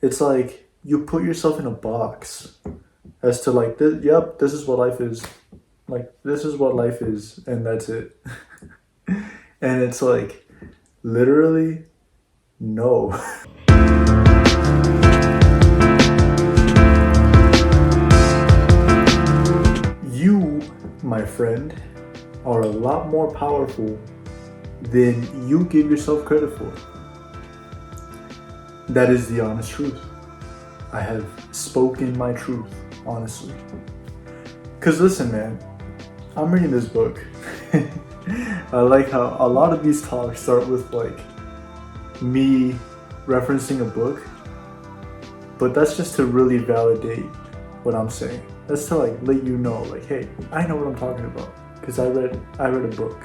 it's like you put yourself in a box as to like this, yep, this is what life is. Like this is what life is and that's it. And it's like literally no. You, my friend, are a lot more powerful than you give yourself credit for. That is the honest truth. I have spoken my truth, honestly. Because listen, man, I'm reading this book. I like how a lot of these talks start with like me referencing a book, but that's just to really validate what I'm saying. That's to like let you know, like, hey, I know what I'm talking about because I read a book.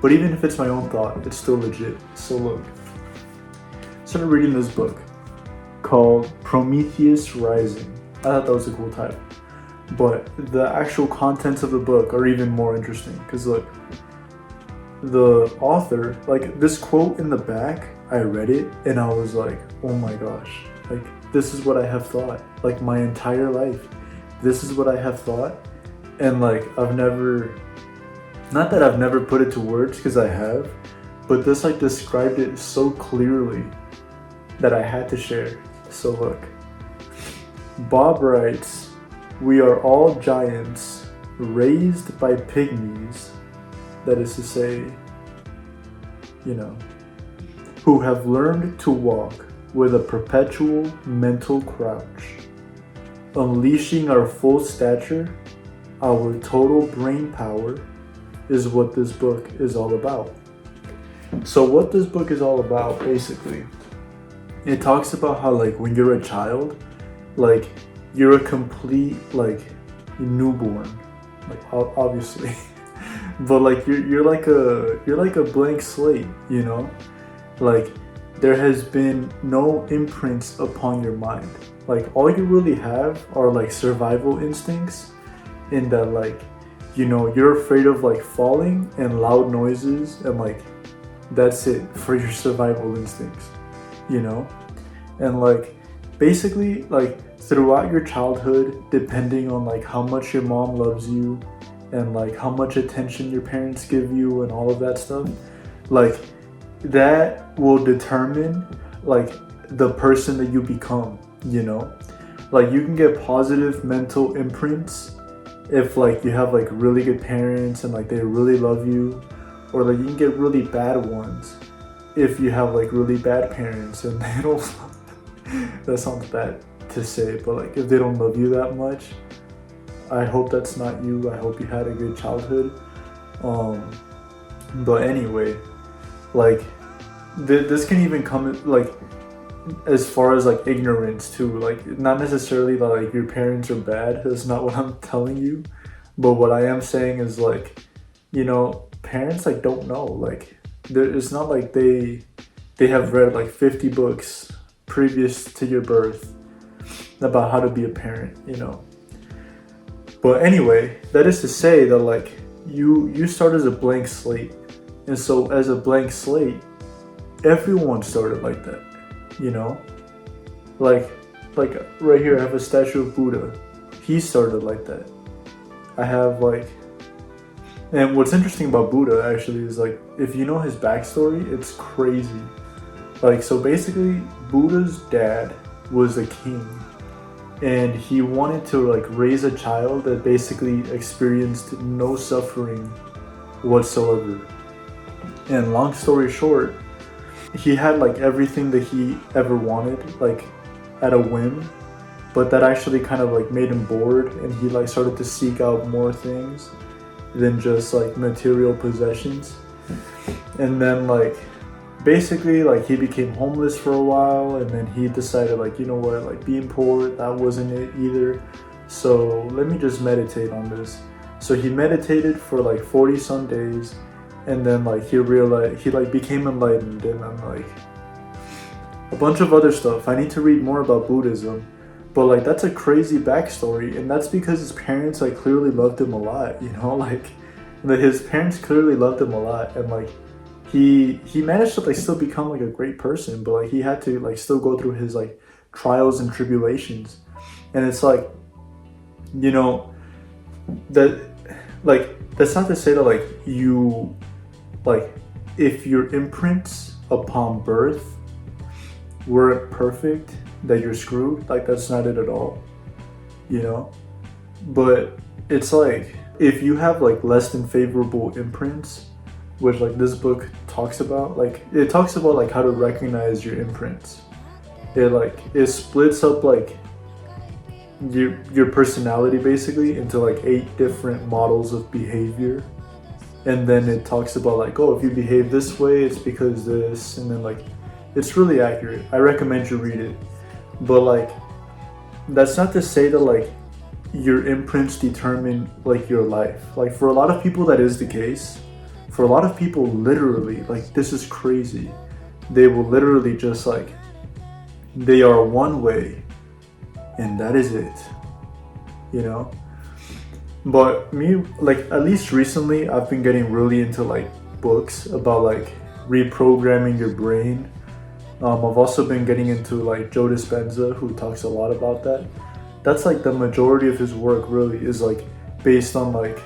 But even if it's my own thought, it's still legit. So look, I started reading this book called Prometheus Rising. I thought that was a cool title. But the actual contents of the book are even more interesting because look, the author, like this quote in the back, I read it and I was like, oh my gosh, like this is what I have thought, like my entire life. This is what I have thought. And like I've never, not that I've never put it to words because I have, but this like described it so clearly that I had to share. So look, Bob writes, we are all giants raised by pygmies, that is to say, you know, who have learned to walk with a perpetual mental crouch. Unleashing our full stature, our total brain power, is what this book is all about. So what this book is all about, basically, it talks about how like when you're a child, like you're a complete like newborn, like obviously, but like you're like a blank slate, you know, like there has been no imprints upon your mind. Like all you really have are like survival instincts, in that like, you know, you're afraid of like falling and loud noises and like that's it for your survival instincts, you know, and like basically like throughout your childhood, depending on like how much your mom loves you and like how much attention your parents give you and all of that stuff, like that will determine like the person that you become, you know. Like you can get positive mental imprints if like you have like really good parents and like they really love you, or like you can get really bad ones if you have like really bad parents and they don't that sounds bad to say, but like if they don't love you that much. I hope that's not you. I hope you had a good childhood. But anyway, like this can even come like as far as like ignorance too, like not necessarily that like your parents are bad, that's not what I'm telling you, but what I am saying is like, you know, parents like don't know, like it's not like they have read like 50 books previous to your birth about how to be a parent, you know. But anyway, that is to say that like you start as a blank slate, and so as a blank slate, everyone started like that, you know. Like right here I have a statue of Buddha. He started like that. I have like, and what's interesting about Buddha actually is like if you know his backstory, it's crazy. Like so basically Buddha's dad was a king, and he wanted to like raise a child that basically experienced no suffering whatsoever. And long story short, he had like everything that he ever wanted, like at a whim, but that actually kind of like made him bored, and he like started to seek out more things than just like material possessions. And then like basically like he became homeless for a while, and then he decided like, you know what, like being poor, that wasn't it either, so let me just meditate on this. So he meditated for like 40 some days, and then like he realized, he like became enlightened, and then like a bunch of other stuff. I need to read more about Buddhism, but like that's a crazy backstory, and that's because his parents like clearly loved him a lot, you know, like his parents clearly loved him a lot, and like he managed to like still become like a great person, but like he had to like still go through his like trials and tribulations. And it's like, you know, that like that's not to say that like you like if your imprints upon birth weren't perfect, that you're screwed. Like that's not it at all, you know. But it's like if you have like less than favorable imprints, which like this book talks about, like it talks about like how to recognize your imprints. It splits up like your personality basically into like 8 different models of behavior, and then it talks about like, oh, if you behave this way it's because this, and then like it's really accurate. I recommend you read it. But like that's not to say that like your imprints determine like your life. Like for a lot of people that is the case. For a lot of people, literally, like this is crazy, they will literally just like, they are one way and that is it, you know. But me, like at least recently I've been getting really into like books about like reprogramming your brain. I've also been getting into like Joe Dispenza, who talks a lot about that. That's like the majority of his work really is like based on like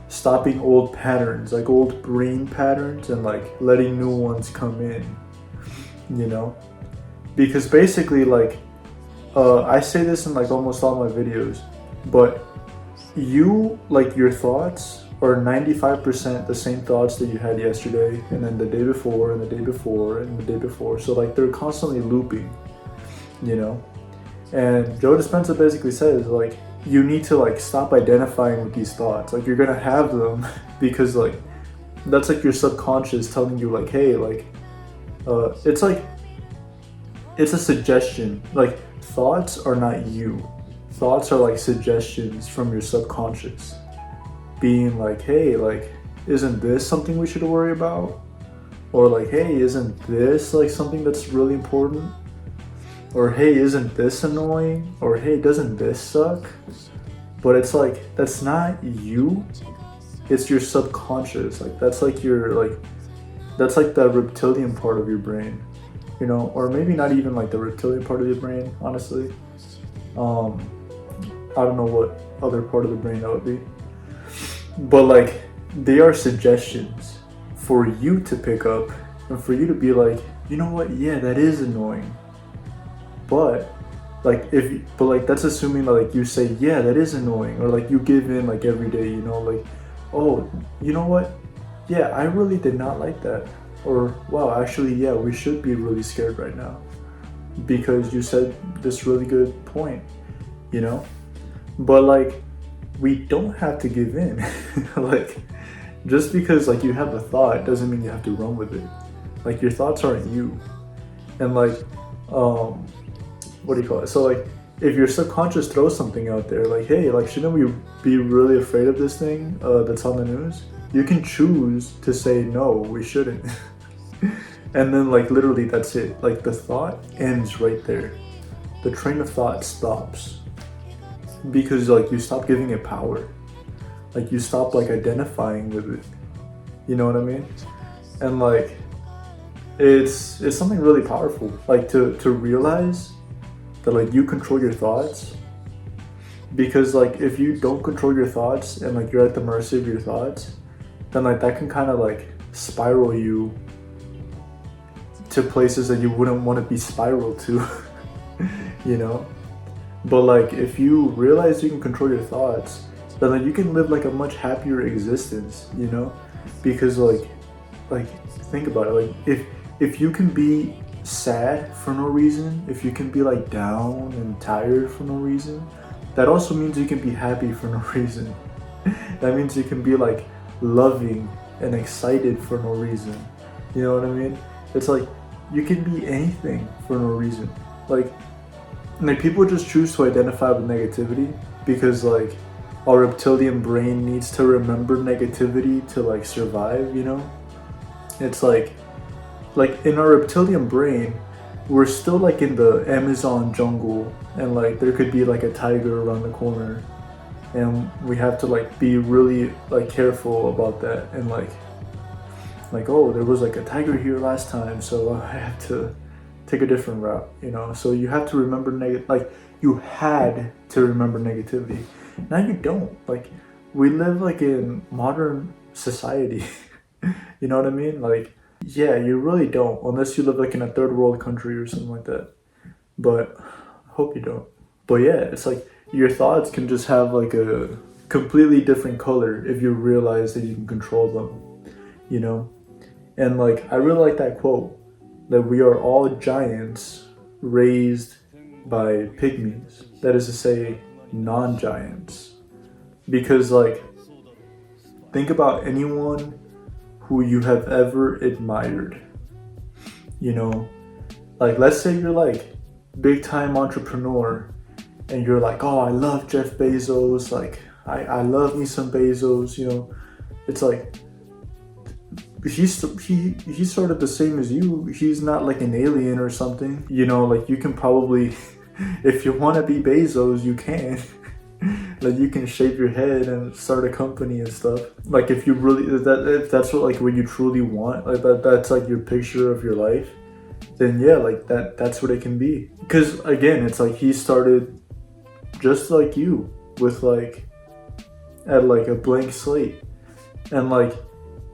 stopping old patterns, like old brain patterns, and like letting new ones come in, you know. Because basically like I say this in like almost all my videos, but you, like your thoughts are 95% the same thoughts that you had yesterday, and then the day before, and the day before, and the day before. So like they're constantly looping, you know. And Joe Dispenza basically says like you need to like stop identifying with these thoughts. Like you're gonna have them because like that's like your subconscious telling you like, hey, like it's like it's a suggestion. Like thoughts are not you. Thoughts are like suggestions from your subconscious being like, hey, like isn't this something we should worry about? Or like, hey, isn't this like something that's really important? Or hey, isn't this annoying? Or hey, doesn't this suck? But it's like, that's not you. It's your subconscious. Like that's like your like, that's like the reptilian part of your brain, you know, or maybe not even like the reptilian part of your brain, honestly. I don't know what other part of the brain that would be. But like, they are suggestions for you to pick up and for you to be like, you know what? Yeah, that is annoying. But like but like that's assuming that like you say, yeah, that is annoying, or like you give in like every day, you know, like, oh, you know what? Yeah, I really did not like that. Or wow, actually, yeah, we should be really scared right now because you said this really good point, you know? But like, we don't have to give in. Like, just because like you have a thought doesn't mean you have to run with it. Like your thoughts aren't you. And like, what do you call it? So like, if your subconscious throws something out there, like, hey, like, shouldn't we be really afraid of this thing that's on the news? You can choose to say, no, we shouldn't. And then like, literally that's it. Like the thought ends right there. The train of thought stops. Because like you stop giving it power. Like you stop like identifying with it. You know what I mean? And like, it's something really powerful. Like to realize that like you control your thoughts. Because like if you don't control your thoughts and like you're at the mercy of your thoughts, then like that can kind of like spiral you to places that you wouldn't want to be spiraled to. You know? But like if you realize you can control your thoughts, then like you can live like a much happier existence, you know? Because like think about it, like if you can be sad for no reason, if you can be like down and tired for no reason, that also means you can be happy for no reason. That means you can be like loving and excited for no reason. You know what I mean? It's like you can be anything for no reason. Like people just choose to identify with negativity because like our reptilian brain needs to remember negativity to like survive, you know? It's like in our reptilian brain, we're still like in the Amazon jungle, and like there could be like a tiger around the corner, and we have to like be really like careful about that. And like like, oh, there was like a tiger here last time, so I have to take a different route, you know. So you have to remember like you had to remember negativity. Now you don't. Like, we live like in modern society. You know what I mean? Like, yeah, you really don't, unless you live like in a third world country or something like that. But I hope you don't. But yeah, it's like your thoughts can just have like a completely different color if you realize that you can control them, you know? And like, I really like that quote, that we are all giants raised by pygmies. That is to say, non-giants. Because like, think about anyone who you have ever admired. You know, like, let's say you're like big time entrepreneur and you're like, oh, I love Jeff Bezos, like I love me some Bezos, you know. It's like, he's sort of the same as you. He's not like an alien or something, you know. Like, you can probably if you want to be Bezos, you can. Like, you can shave your head and start a company and stuff. Like, if you really, if that's what you truly want, like that's like your picture of your life, then yeah, like that's what it can be. Because again, it's like he started just like you, with like at like a blank slate. And like,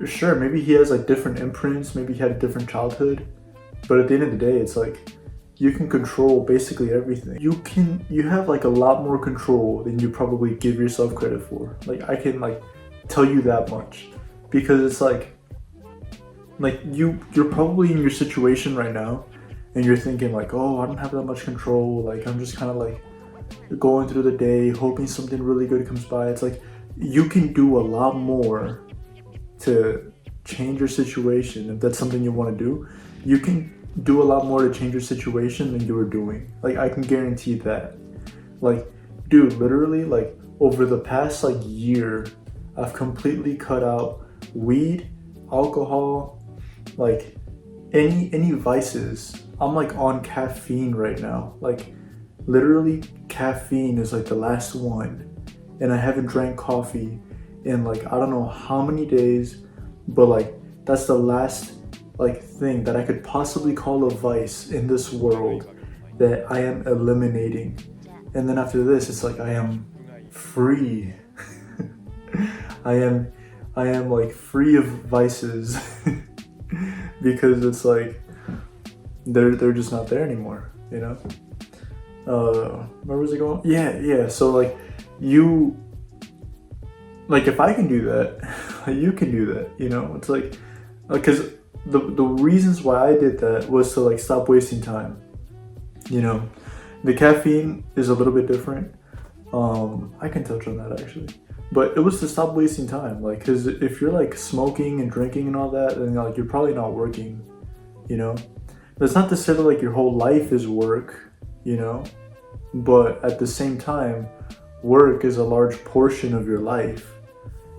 sure, maybe he has like different imprints, maybe he had a different childhood, but at the end of the day, it's like, you can control basically everything. You have like a lot more control than you probably give yourself credit for. Like, I can like tell you that much, because it's like you're probably in your situation right now and you're thinking like, oh, I don't have that much control. Like, I'm just kind of like going through the day hoping something really good comes by. It's like, you can do a lot more to change your situation. If that's something you want to do, you can do a lot more to change your situation than you were doing. Like, I can guarantee that. Like, dude, literally, like, over the past like year, I've completely cut out weed, alcohol, like any vices. I'm like on caffeine right now. Like, literally, caffeine is like the last one, and I haven't drank coffee in like, I don't know how many days, but like, that's the last like thing that I could possibly call a vice in this world that I am eliminating. And then after this, it's like, I am free. I am like free of vices. Because it's like, they're just not there anymore, you know? Where was it going? Yeah. So like, if I can do that, you can do that, you know? It's like, because the reasons why I did that was to like stop wasting time, you know. The caffeine is a little bit different. I can touch on that actually, but it was to stop wasting time. Like, because if you're like smoking and drinking and all that, then like, you're probably not working, you know. That's not to say that like your whole life is work, you know, but at the same time, work is a large portion of your life.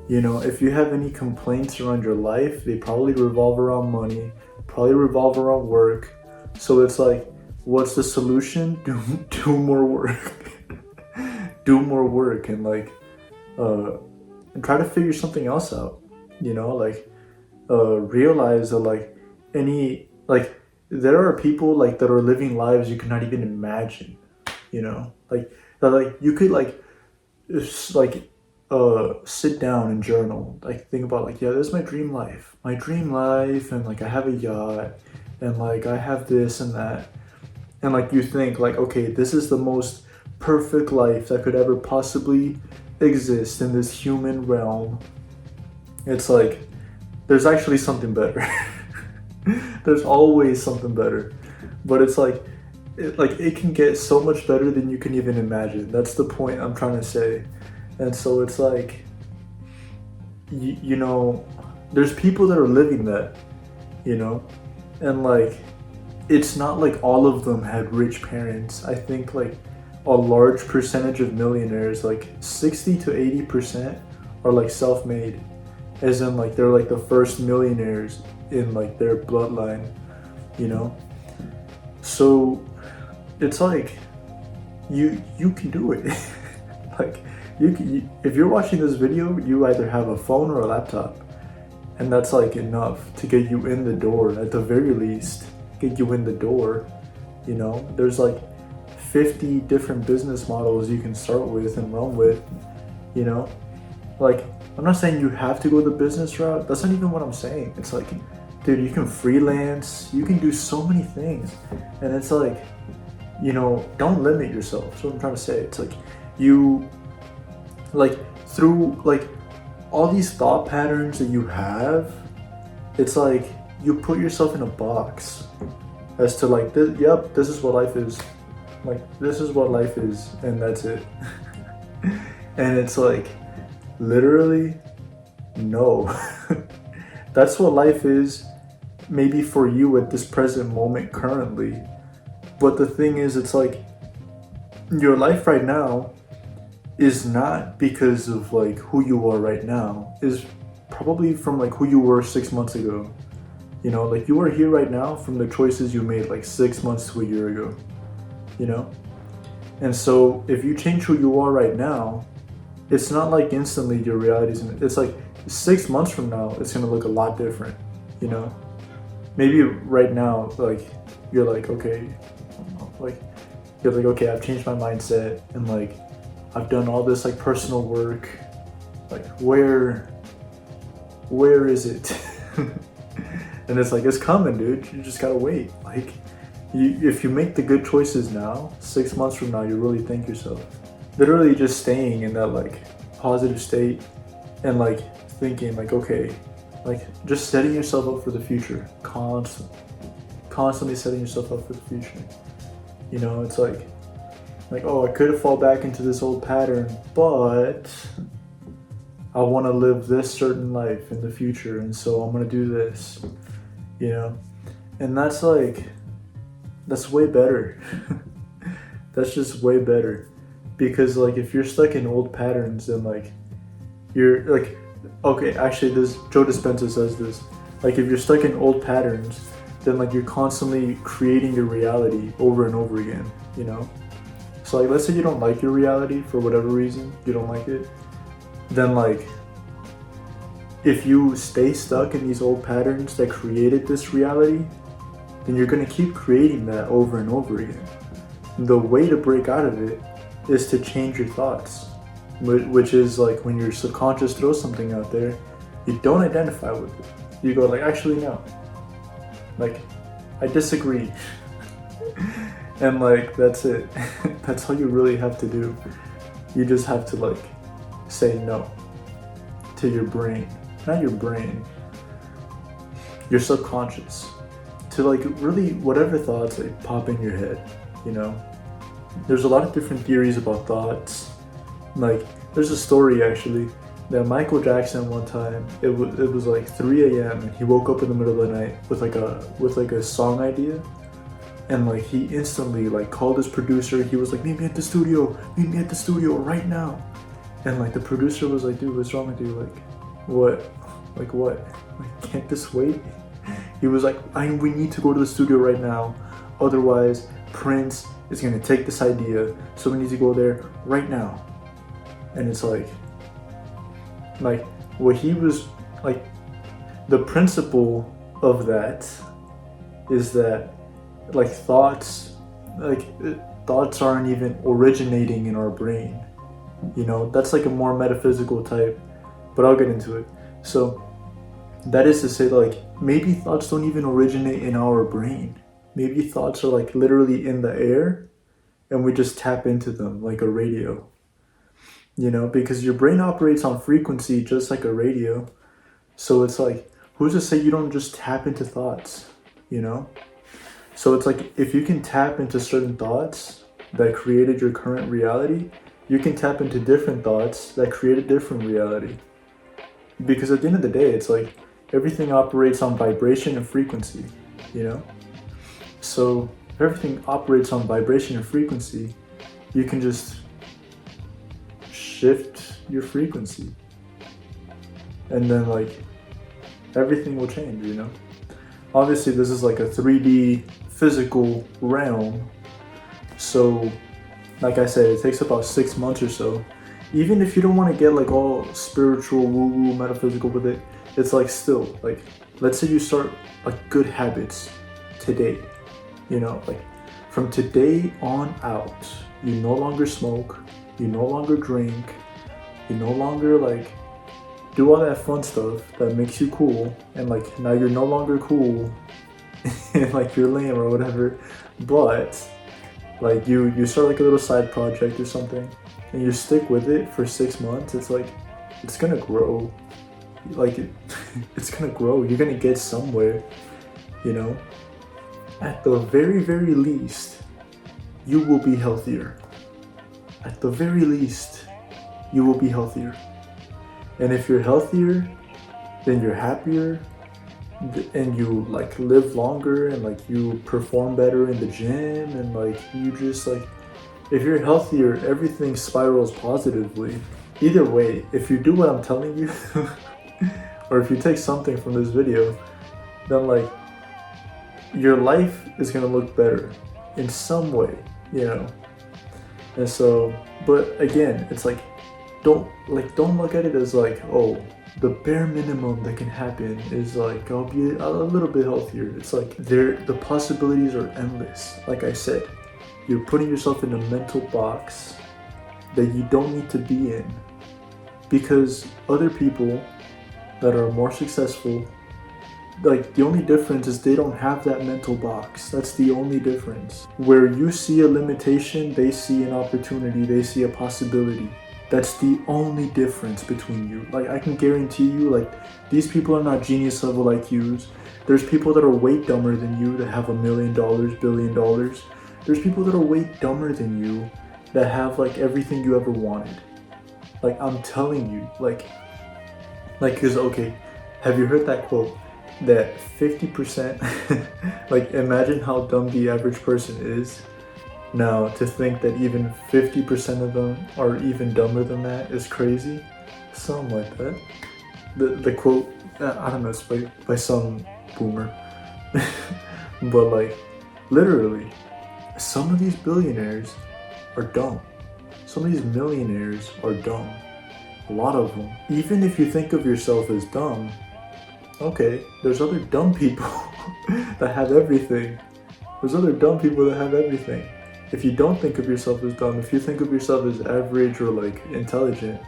You know, if you have any complaints around your life, they probably revolve around money, probably revolve around work. So it's like, what's the solution? Do more work. Do more work, and like, and try to figure something else out. You know, like, realize that like, there are people like that are living lives you cannot even imagine. You know, like that, like you could like, sit down and journal, like think about like, yeah, this is my dream life, and like I have a yacht, and like I have this and that, and like you think like, okay, this is the most perfect life that could ever possibly exist in this human realm. It's like, there's actually something better. There's always something better, but it's like, it can get so much better than you can even imagine. That's the point I'm trying to say. And so it's like, you know, there's people that are living that, you know, and like, it's not like all of them had rich parents. I think like a large percentage of millionaires, like 60 to 80%, are like self-made, as in like they're like the first millionaires in like their bloodline, you know. So it's like, you can do it. Like, if you're watching this video, you either have a phone or a laptop, And that's like enough to get you in the door, at the very least, get you in the door. You know, there's like 50 different business models you can start with and run with, you know? Like, I'm not saying you have to go the business route. That's not even what I'm saying. It's like, dude, you can freelance, you can do so many things. And it's like, you know, don't limit yourself. That's what I'm trying to say. It's like, you, like, through, like, all these thought patterns that you have, it's like, you put yourself in a box as to like, yep, this is what life is. Like, this is what life is, and that's it. And it's like, literally, no. That's what life is, maybe for you at this present moment currently. But the thing is, it's like, your life right now is not because of like who you are right now, is probably from like who you were 6 months ago. You know, like you are here right now from the choices you made like 6 months to a year ago, you know? And so if you change who you are right now, it's not like instantly your reality's it's like 6 months from now, it's gonna look a lot different, you know? Maybe right now, like, you're like, okay, I've changed my mindset and like, I've done all this like personal work. Like, where is it? And it's like, it's coming, dude. You just gotta wait. Like, if you make the good choices now, 6 months from now, you really thank yourself. Literally just staying in that like positive state and like thinking like, okay, like just setting yourself up for the future, constantly setting yourself up for the future. You know, it's like, oh, I could fall back into this old pattern, but I want to live this certain life in the future, and so I'm going to do this, you know? And that's like, that's way better. That's just way better. Because like, if you're stuck in old patterns, then like, you're like, okay, actually this, Joe Dispenza says this, like if you're stuck in old patterns, then like you're constantly creating your reality over and over again, you know? So like, let's say you don't like your reality for whatever reason, you don't like it, then like, if you stay stuck in these old patterns that created this reality, then you're gonna keep creating that over and over again. The way to break out of it is to change your thoughts, which is like when your subconscious throws something out there, you don't identify with it. You go like, actually no, like I disagree. And like, that's it. That's all you really have to do. You just have to like say no to your brain, not your brain, your subconscious, to like really whatever thoughts like pop in your head, you know? There's a lot of different theories about thoughts. Like, there's a story actually that Michael Jackson one time, it was like 3 a.m. and he woke up in the middle of the night with like a song idea, and like he instantly like called his producer. He was like, meet me at the studio right now. And like the producer was like, dude, what's wrong with you? Like, what? Like, can't this wait? He was like, we need to go to the studio right now, otherwise Prince is gonna take this idea, so we need to go there right now. And it's like what he was like, the principle of that is that like thoughts aren't even originating in our brain, you know? That's like a more metaphysical type, but I'll get into it. So that is to say, like, maybe thoughts don't even originate in our brain. Maybe thoughts are like literally in the air and we just tap into them like a radio, you know, because your brain operates on frequency just like a radio. So it's like, who's to say you don't just tap into thoughts, you know? So it's like, if you can tap into certain thoughts that created your current reality, you can tap into different thoughts that create a different reality. Because at the end of the day, it's like, everything operates on vibration and frequency, you know? So if everything operates on vibration and frequency, you can just shift your frequency. And then like, everything will change, you know? Obviously this is like a 3D physical realm. So like I said, it takes about 6 months or so. Even if you don't want to get like all spiritual, woo-woo, metaphysical with it, it's like still, like, let's say you start like good habits today, you know, like from today on out, you no longer smoke, you no longer drink, you no longer like do all that fun stuff that makes you cool, and like now you're no longer cool and like you're lame or whatever, but like you start like a little side project or something and you stick with it for 6 months, it's like it's gonna grow. Like it's gonna grow, you're gonna get somewhere, you know. At the very least, you will be healthier. At the very least, you will be healthier. And if you're healthier, then you're happier, and you like live longer, and like you perform better in the gym, and like you just like, if you're healthier, everything spirals positively. Either way, if you do what I'm telling you or if you take something from this video, then like your life is gonna look better in some way, you know. And so, but again, it's like don't look at it as like, oh, the bare minimum that can happen is like I'll be a little bit healthier. It's like the possibilities are endless. Like I said, you're putting yourself in a mental box that you don't need to be in, because other people that are more successful, like the only difference is they don't have that mental box. That's the only difference. Where you see a limitation, they see an opportunity, they see a possibility. That's the only difference between you. Like I can guarantee you, like these people are not genius level IQs. There's people that are way dumber than you that have $1 million, $1 billion. There's people that are way dumber than you that have like everything you ever wanted. Like I'm telling you, like cause okay, have you heard that quote that 50%, like imagine how dumb the average person is. Now to think that even 50% of them are even dumber than that is crazy. Something like that. The quote, I don't know, it's by some boomer. But like literally, some of these billionaires are dumb. Some of these millionaires are dumb. A lot of them. Even if you think of yourself as dumb, okay, there's other dumb people that have everything. There's other dumb people that have everything. If you don't think of yourself as dumb, if you think of yourself as average or like intelligent,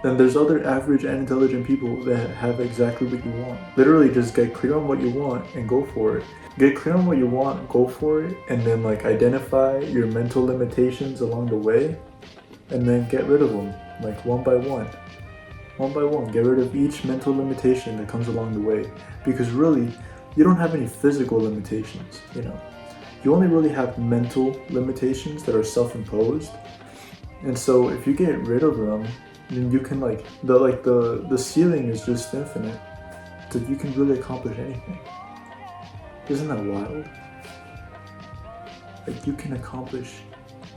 then there's other average and intelligent people that have exactly what you want. Literally just get clear on what you want and go for it. Get clear on what you want, go for it, and then like identify your mental limitations along the way, and then get rid of them, like one by one. One by one, get rid of each mental limitation that comes along the way. Because really, you don't have any physical limitations, you know. You only really have mental limitations that are self-imposed. And so if you get rid of them, then you can like the ceiling is just infinite. So you can really accomplish anything. Isn't that wild? Like you can accomplish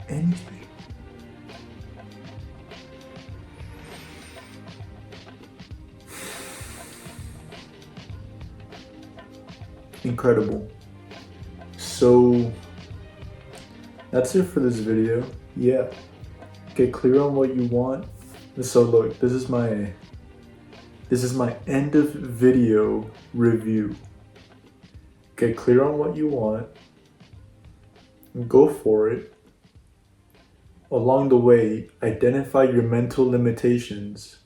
anything. Incredible. So that's it for this video. Yeah, get clear on what you want. So look, this is my end of video review. Get clear on what you want, go for it. Along the way, identify your mental limitations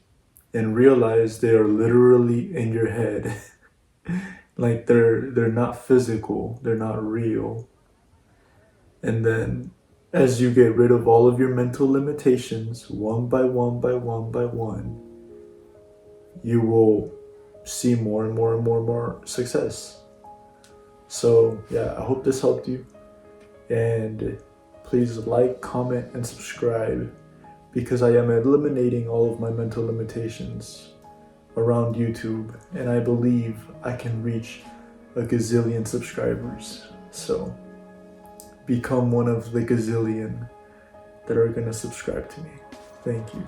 and realize they are literally in your head. Like they're not physical, they're not real. And then as you get rid of all of your mental limitations, one by one by one by one, you will see more and more and more and more success. So yeah, I hope this helped you. And please like, comment, and subscribe, because I am eliminating all of my mental limitations around YouTube, and I believe I can reach a gazillion subscribers. So become one of the gazillion that are gonna subscribe to me. Thank you.